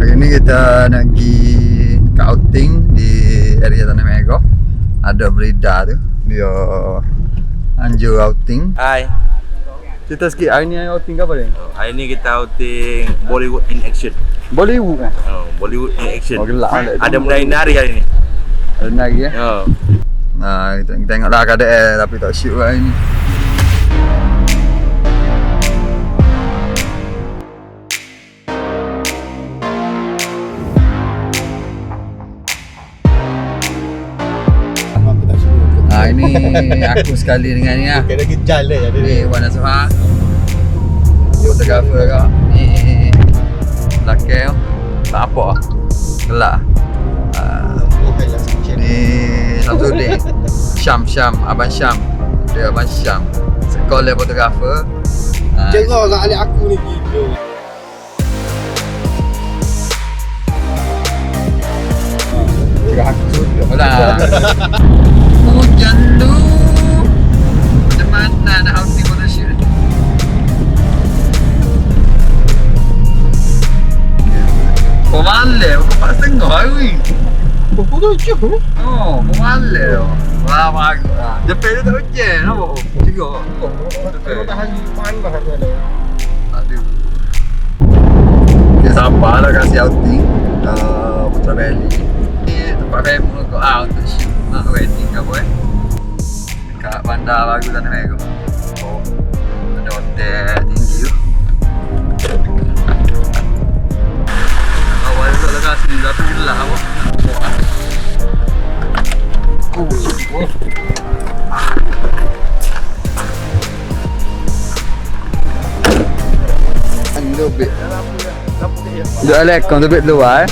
Hari ni kita nak pergi ke outing di area Tanah Merah. Ada Bridal tu, dia anjur outing. Hai. Cerita sikit, hari ni outing ke apa ni? Hari ni kita outing Bollywood in action. Bollywood kan? Bollywood in action. Oh gelap lah. Ada menari hari ni. Ada menari ya? Oh. Kita tengoklah keadaan tapi tak shoot hari ni. Ini aku sekali dengan ni lah. Kena kejal dia ada Ni Wan Asuha, fotografer kau. Ni belakang tak apa lah, gelap. Ni Samsudin, Syam, Abang Syam. Dia Abang Syam, sekolah fotografer. Cerah kat alik aku ni gila. Cerah aku juga lah. Hujan tu macam mana nak outing photoshoot? Kau malam, kau 4.30 hari. Pukul 7 ni? Oh, kau malam. Wah, bagus lah. Jepit tu tak hujan, apa? Tiga. Kalau tak hari panas aku ada. Aduh. Okay, sabarlah kasih outing Putra Valley. Ni tempat famous kau untuk shoot wedding ke apa dekat bandar baru Tanah Merah. Oh, ada hotel tinggi tu. Awal duduk lokasi ni tapi gelap apa. Lebih. Duduk lekong lebih luar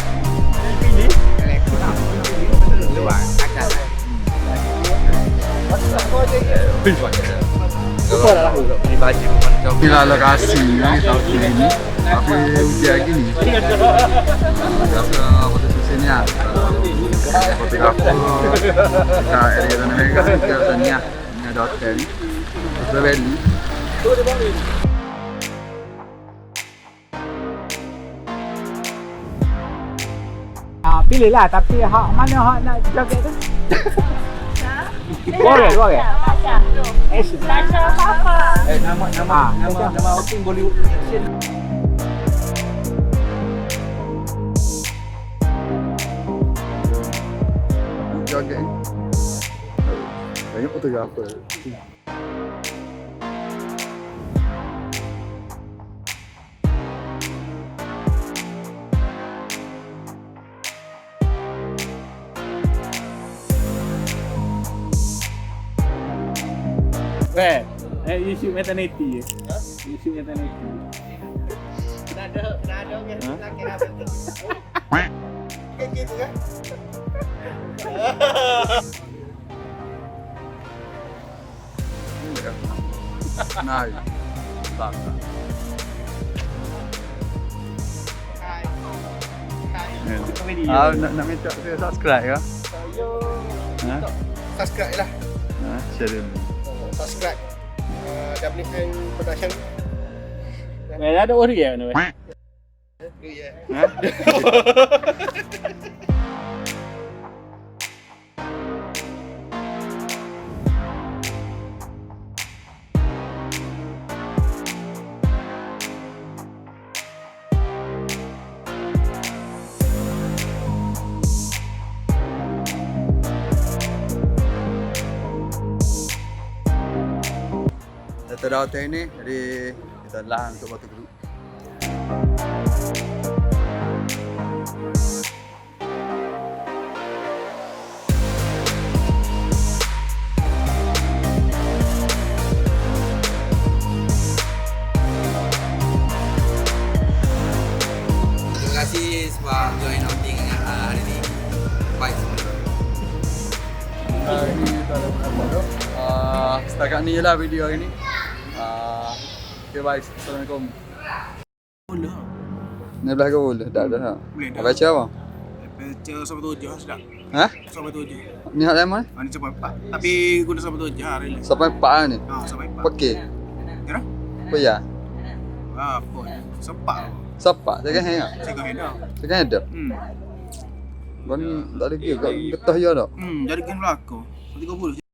Bila lokasi ni tahu ni tapi ujian gini. Kita photoshoot sini ah. Fotografer kat area Tanah Merah kita sini ah. Ni ada hotel ni. Berenti. Pilihlah tapi hak mana hak nak joget tu? Boleh. Baca apa-apa. Nama outing Bollywood in action. Joget. Banyak fotografer. You shoot maternity je. You shoot maternity. Kena ada orang lelaki apa tu? Kayak gitu kan? Nah, tak. Nak minta saya subscribe ke? Subscribe lah. Share dulu. Subscribe. Dah belikan production. Ada orang ya ni. Ya. Kita dah hotel ni, jadi kita lah untuk foto group. Terima kasih sebab join outing hari ni. Baik semua. Hari ni kita ada apa tu? Setakat ni je lah video hari ni. Okay, bye. Assalamualaikum. Boleh. Ni belah ke boleh? Tak ada tak? Boleh dah. Baca apa? Baca sampai 7 sedap. Ha? Sampai 7. Ni hak lama? Ni sampai 4. Tapi guna sampai 7 hari ni. Sampai 4 ni? Sampai 4. Okey. Ya? Apa ya? Apa? Sempat. Siapa? Second hand ah? Second hand dah. Second hand ada? Kau ni tak ada gear, kau getah je tak? Jadi game belakang. 30.